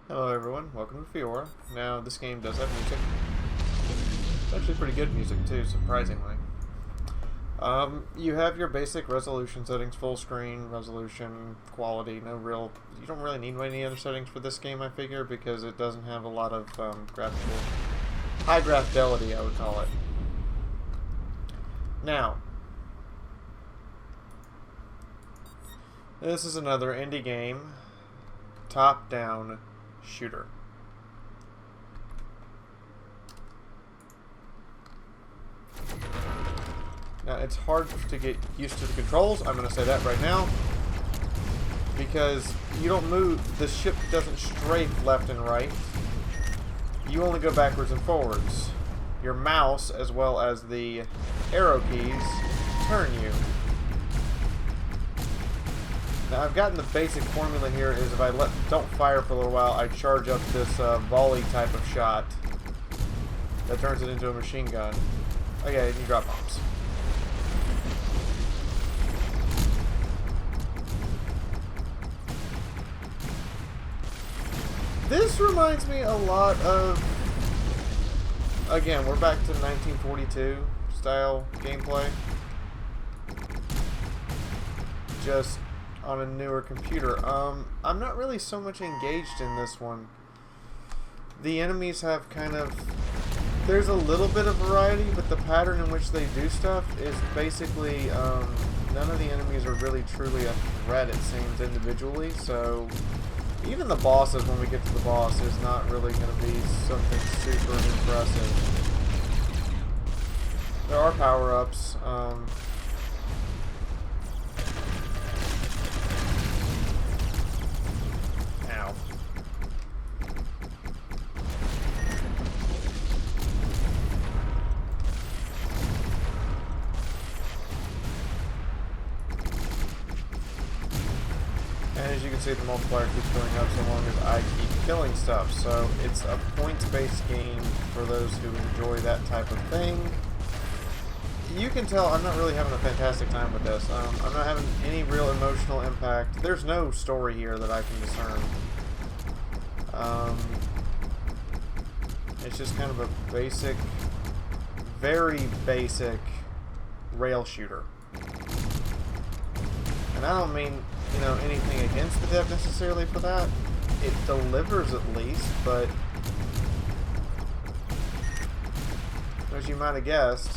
Hello everyone, welcome to Fiaura. Now this game does have music. It's actually pretty good music too, surprisingly. You have your basic resolution settings, full screen, resolution, quality, you don't really need any other settings for this game, I figure, because it doesn't have a lot of high graph fidelity, I would call it. Now, this is another indie game, top-down shooter. Now it's hard to get used to the controls, I'm going to say that right now, because you don't move, the ship doesn't strafe left and right, you only go backwards and forwards. Your mouse, as well as the arrow keys, turn you. Now I've gotten the basic formula here is if I don't fire for a little while, I charge up this volley type of shot that turns it into a machine gun. Okay, you drop bombs. This reminds me a lot of, again, we're back to 1942 style gameplay. Just on a newer computer. I'm not really so much engaged in this one. The enemies have kind of... There's a little bit of variety, but the pattern in which they do stuff is basically... none of the enemies are really truly a threat, it seems, individually, so... Even the bosses, when we get to the boss, is not really going to be something super impressive. There are power-ups. And as you can see, the multiplier keeps going up so long as I keep killing stuff. So it's a points-based game for those who enjoy that type of thing. You can tell I'm not really having a fantastic time with this. I'm not having any real emotional impact. There's no story here that I can discern. It's just kind of a basic, very basic rail shooter. And I don't mean, you know, anything against the dev necessarily for that. It delivers at least, but as you might have guessed,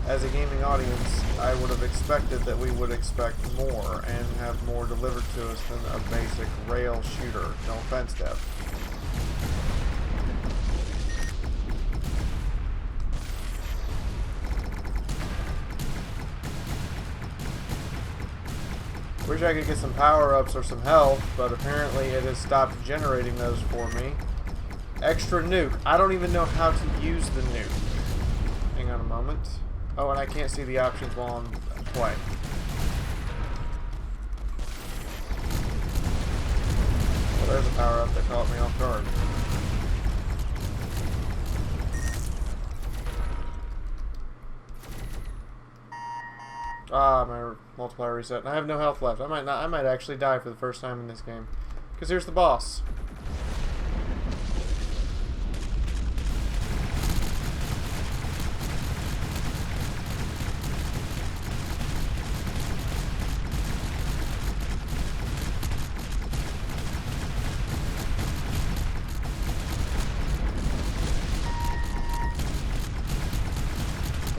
as a gaming audience, I would have expected that we would expect more and have more delivered to us than a basic rail shooter. No offense, dev. Wish I could get some power-ups or some health, but apparently it has stopped generating those for me. Extra nuke. I don't even know how to use the nuke. Hang on a moment. Oh, and I can't see the options while I'm playing. Well, there's a power-up that caught me off guard. Ah, my multiplier reset. And I have no health left. I might actually die for the first time in this game. Because here's the boss.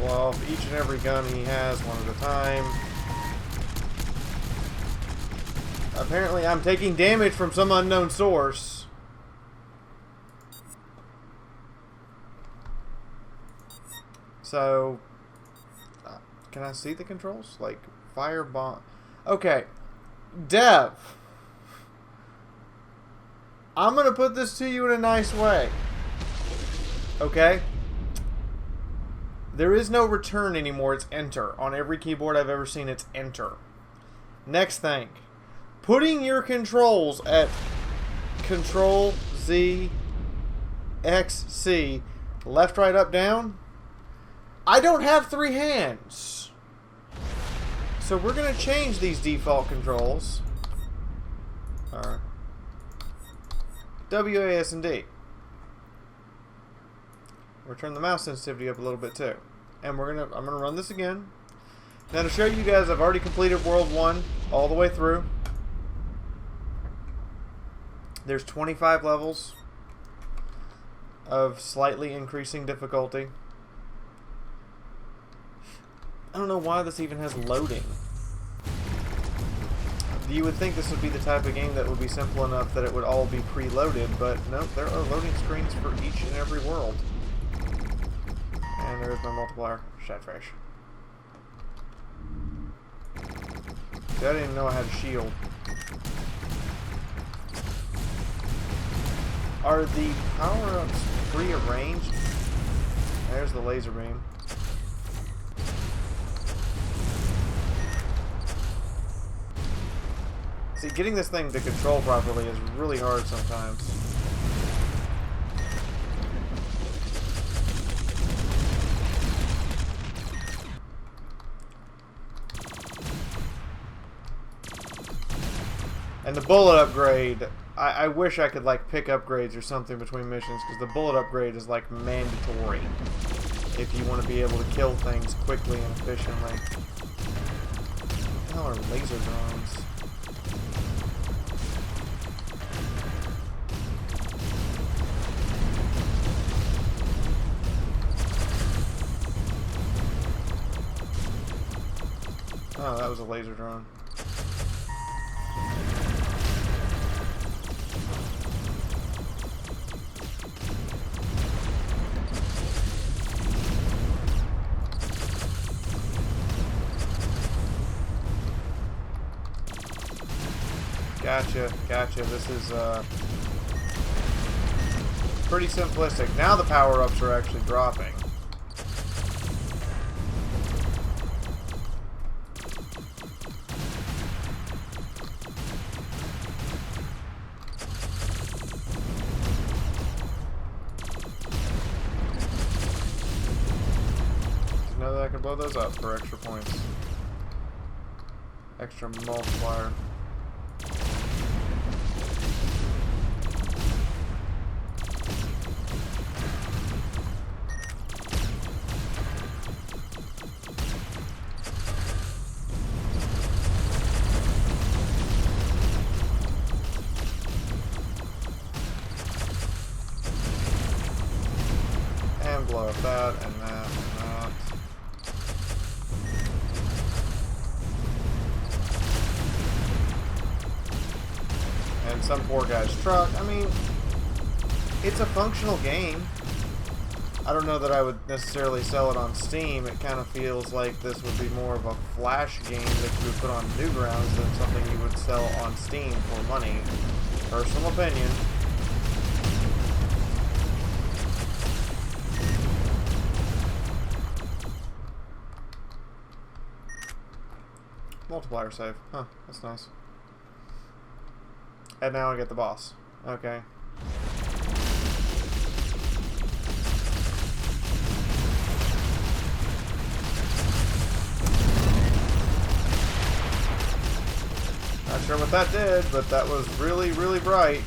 Well, each and every gun he has, one at a time. Apparently I'm taking damage from some unknown source. So, can I see the controls? Like, fire bomb. Okay, Dev. I'm gonna put this to you in a nice way. Okay? There is no return anymore, it's enter. On every keyboard I've ever seen, it's enter. Next thing. Putting your controls at Control, Z, X, C, left, right, up, down. I don't have 3 hands. So we're going to change these default controls. Alright. WASD. We'll turn the mouse sensitivity up a little bit too. And I'm gonna run this again. Now to show you guys, I've already completed World 1 all the way through. There's 25 levels of slightly increasing difficulty. I don't know why this even has loading. You would think this would be the type of game that would be simple enough that it would all be preloaded, but nope, there are loading screens for each and every world. And there's my multiplier. Shat trash. See, I didn't even know I had a shield. Are the power-ups prearranged? There's the laser beam. See, getting this thing to control properly is really hard sometimes. And the bullet upgrade, I wish I could like pick upgrades or something between missions, because the bullet upgrade is like mandatory if you want to be able to kill things quickly and efficiently. What the hell are laser drones? Oh, that was a laser drone. Gotcha. This is pretty simplistic. Now the power-ups are actually dropping. Know that I can blow those up for extra points. Extra multiplier. And blow up that and that and that. And some poor guy's truck. I mean, it's a functional game. I don't know that I would necessarily sell it on Steam. It kind of feels like this would be more of a Flash game that you would put on Newgrounds than something you would sell on Steam for money. Personal opinion. Multiplier save. Huh, that's nice. And now I get the boss. Okay. Not sure what that did, but that was really, really bright.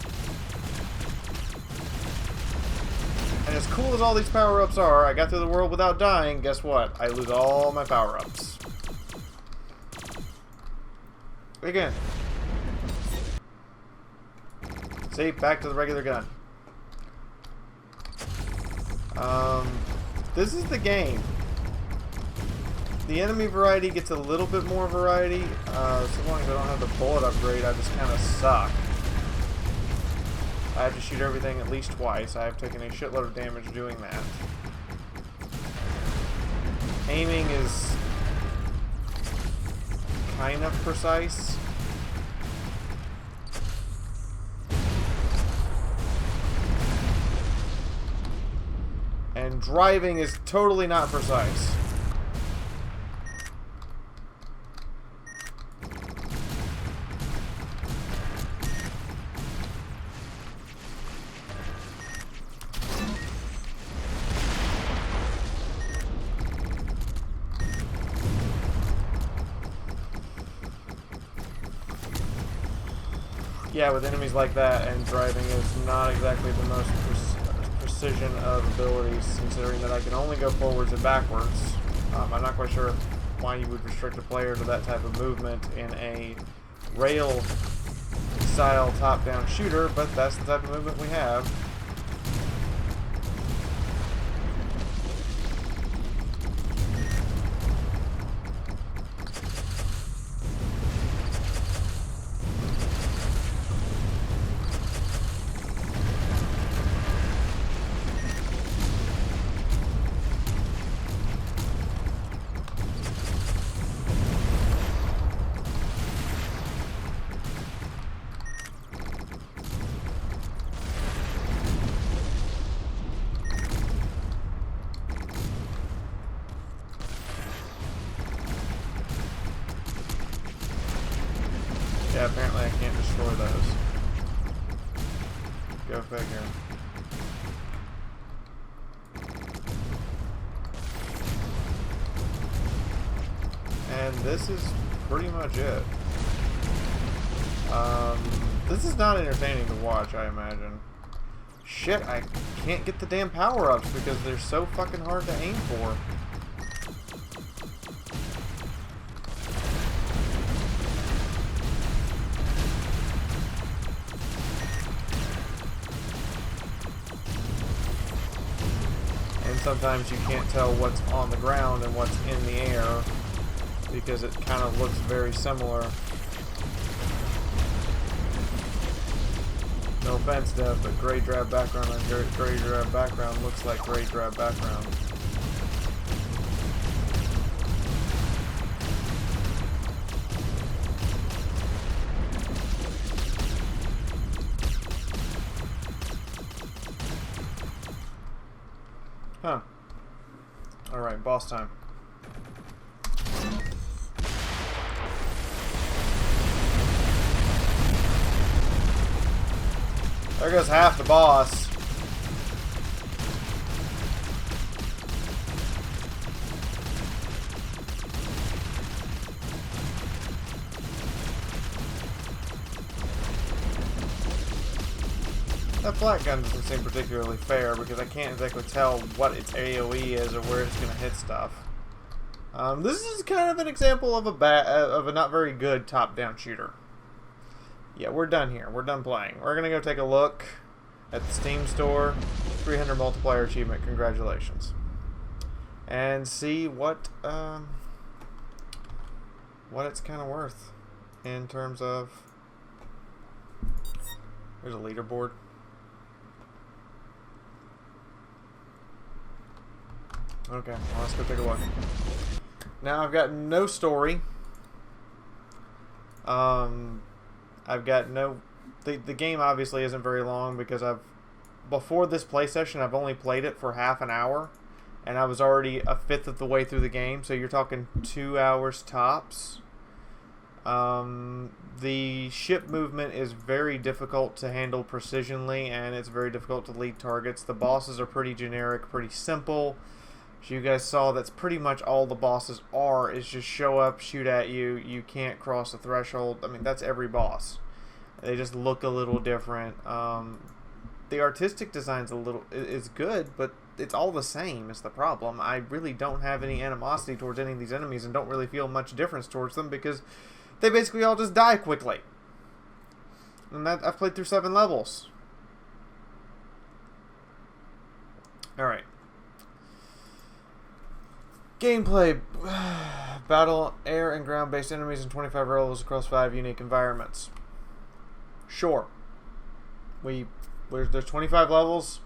And as cool as all these power-ups are, I got through the world without dying. Guess what? I lose all my power-ups. Again. See, back to the regular gun. This is the game. The enemy variety gets a little bit more variety. So long as I don't have the bullet upgrade, I just kind of suck. I have to shoot everything at least twice. I have taken a shitload of damage doing that. Aiming is kind of precise. And driving is totally not precise. yeah, with enemies like that, and driving is not exactly the most precision of abilities, considering that I can only go forwards and backwards. I'm not quite sure why you would restrict a player to that type of movement in a rail-style top-down shooter, but that's the type of movement we have. Yeah, apparently I can't destroy those. Go figure. And this is pretty much it. This is not entertaining to watch, I imagine. Shit, I can't get the damn power-ups because they're so fucking hard to aim for. Sometimes you can't tell what's on the ground and what's in the air because it kind of looks very similar. No offense, Dev, but gray drab background on gray drab background looks like gray drab background. Huh. Alright, boss time. There goes half the boss. That flat gun doesn't seem particularly fair because I can't exactly tell what its AoE is or where it's going to hit stuff. This is kind of an example of a not very good top-down shooter. Yeah, we're done here. We're done playing. We're going to go take a look at the Steam store. 300 multiplayer achievement. Congratulations. And see what it's kind of worth in terms of... There's a leaderboard. Okay, well, let's go take a look. Now I've got no story. I've got no... The game obviously isn't very long because before this play session, I've only played it for half an hour. And I was already a fifth of the way through the game, so you're talking 2 hours tops. The ship movement is very difficult to handle precisionally, and it's very difficult to lead targets. The bosses are pretty generic, pretty simple. As you guys saw, that's pretty much all the bosses are, is just show up, shoot at you, you can't cross the threshold. I mean, that's every boss. They just look a little different. The artistic design's is good, but it's all the same is the problem. I really don't have any animosity towards any of these enemies and don't really feel much difference towards them because they basically all just die quickly. And I've played through 7 levels. Alright. Gameplay. Battle air and ground based enemies in 25 levels across 5 unique environments. Sure. There's 25 levels.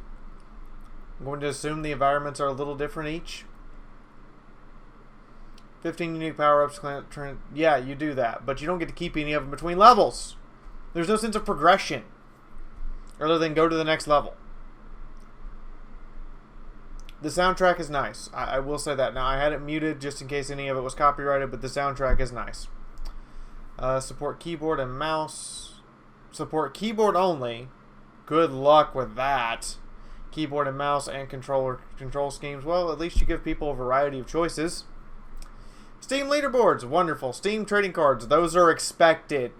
I'm going to assume the environments are a little different each. 15 unique power-ups. Yeah, you do that. But you don't get to keep any of them between levels. There's no sense of progression. Other than go to the next level. The soundtrack is nice. I will say that. Now, I had it muted just in case any of it was copyrighted, but the soundtrack is nice. Support keyboard and mouse. Support keyboard only. Good luck with that. Keyboard and mouse and control schemes. Well, at least you give people a variety of choices. Steam leaderboards. Wonderful. Steam trading cards. Those are expected.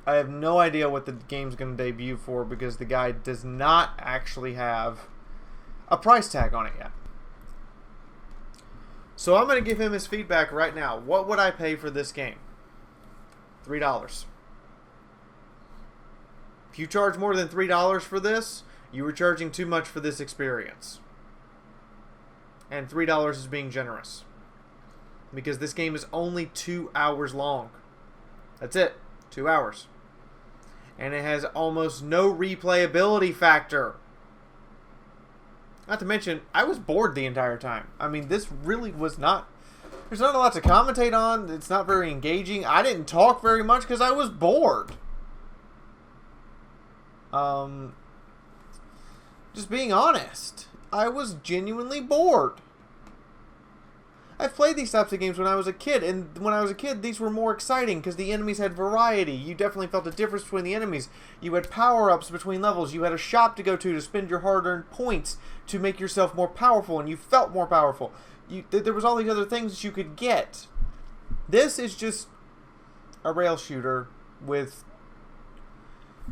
I have no idea what the game's going to debut for because the guy does not actually have a price tag on it yet. So I'm going to give him his feedback right now. What would I pay for this game? $3. If you charge more than $3 for this, you were charging too much for this experience. And $3 is being generous. Because this game is only 2 hours long. That's it. 2 hours. And it has almost no replayability factor. Not to mention, I was bored the entire time. I mean, this really was not... There's not a lot to commentate on. It's not very engaging. I didn't talk very much because I was bored. Just being honest. I was genuinely bored. I've played these types of games when I was a kid, and when I was a kid, these were more exciting because the enemies had variety. You definitely felt the difference between the enemies. You had power-ups between levels. You had a shop to go to spend your hard-earned points to make yourself more powerful, and you felt more powerful. There was all these other things that you could get. This is just a rail shooter with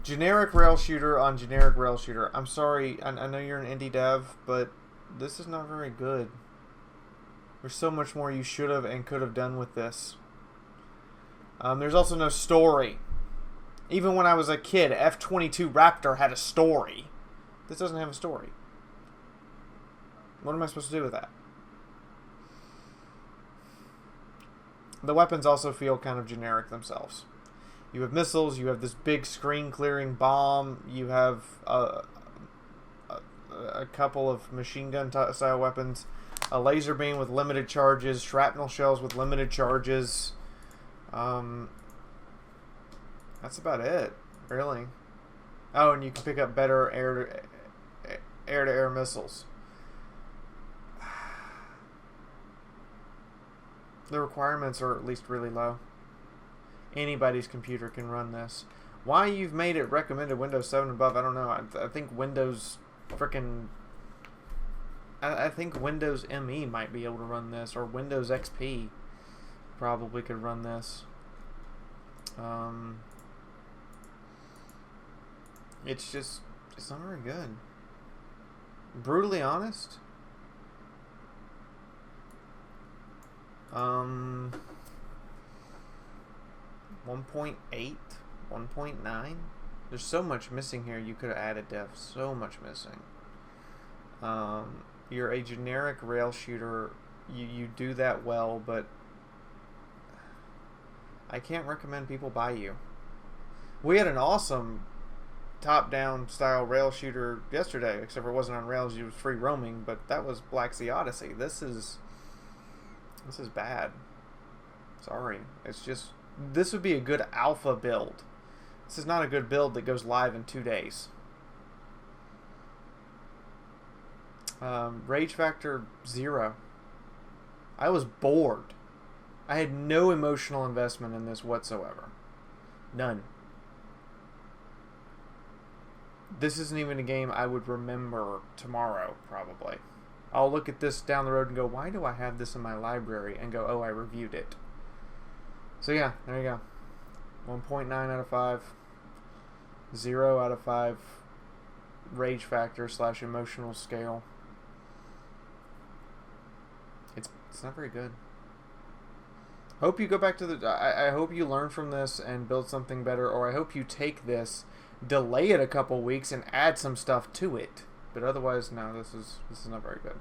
generic rail shooter on generic rail shooter. I'm sorry, I know you're an indie dev, but this is not very good. There's so much more you should have and could have done with this. There's also no story. Even when I was a kid, F-22 Raptor had a story. This doesn't have a story. What am I supposed to do with that? The weapons also feel kind of generic themselves. You have missiles, you have this big screen-clearing bomb, you have a couple of machine gun-style weapons, a laser beam with limited charges, shrapnel shells with limited charges. That's about it, really. Oh, and you can pick up better air-to-air missiles. The requirements are at least really low. Anybody's computer can run this. Why you've made it recommended Windows 7 above, I don't know. I think Windows frickin'... I think Windows ME might be able to run this, or Windows XP probably could run this. It's not very good. Brutally honest. 1.8, 1.9. There's so much missing here. You could have added def. So much missing. You're a generic rail shooter. You do that well, but I can't recommend people buy you. We had an awesome top-down style rail shooter yesterday, except for it wasn't on rails. It was free roaming, but that was Black Sea Odyssey. This is bad. Sorry. It's just, this would be a good alpha build. This is not a good build that goes live in 2 days. Rage factor 0. I was bored. I had no emotional investment in this whatsoever. None. This isn't even a game I would remember tomorrow, probably. I'll look at this down the road and go, why do I have this in my library? And go, oh, I reviewed it. So yeah, there you go. 1.9 out of 5. 0 out of 5. Rage factor / emotional scale. It's not very good. Hope you go back to the... I hope you learn from this and build something better, or I hope you take this, delay it a couple weeks, and add some stuff to it. But otherwise, no, this is not very good.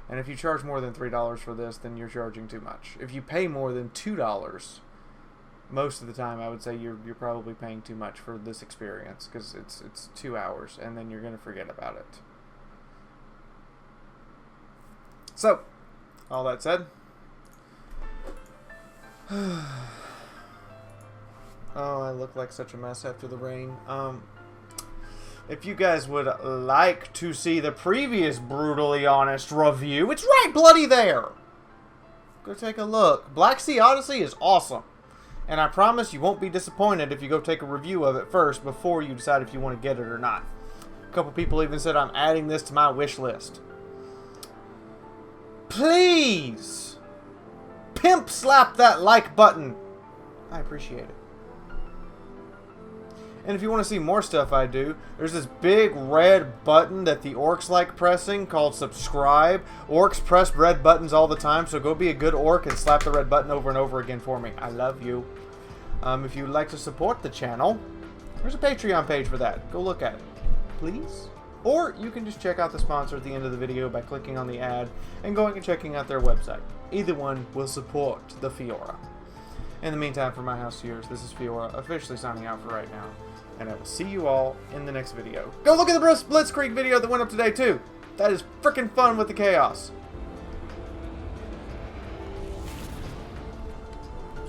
And if you charge more than $3 for this, then you're charging too much. If you pay more than $2, most of the time, I would say you're probably paying too much for this experience, because it's 2 hours, and then you're going to forget about it. So, all that said, oh, I look like such a mess after the rain. If you guys would like to see the previous Brutally Honest review, it's right bloody there. Go take a look. Black Sea Odyssey is awesome. And I promise you won't be disappointed if you go take a review of it first before you decide if you want to get it or not. A couple people even said I'm adding this to my wish list. Please pimp slap that like button. I appreciate it. And if you want to see more stuff I do, there's this big red button that the orcs like pressing called subscribe. Orcs press red buttons all the time, so go be a good orc and slap the red button over and over again for me. I love you. If you'd like to support the channel, there's a Patreon page for that. Go look at it, please. Or you can just check out the sponsor at the end of the video by clicking on the ad and going and checking out their website. Either one will support the Fiaura. In the meantime, from my house to yours, this is Fiaura, officially signing out for right now. And I will see you all in the next video. Go look at the Blitzkrieg video that went up today, too. That is freaking fun with the chaos.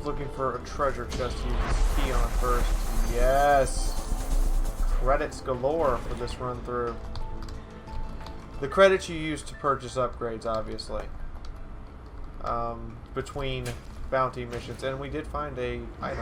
Looking for a treasure chest to use this key on first. Yes. Credits galore for this run through. The credits you use to purchase upgrades, obviously. Between bounty missions. And we did find a item.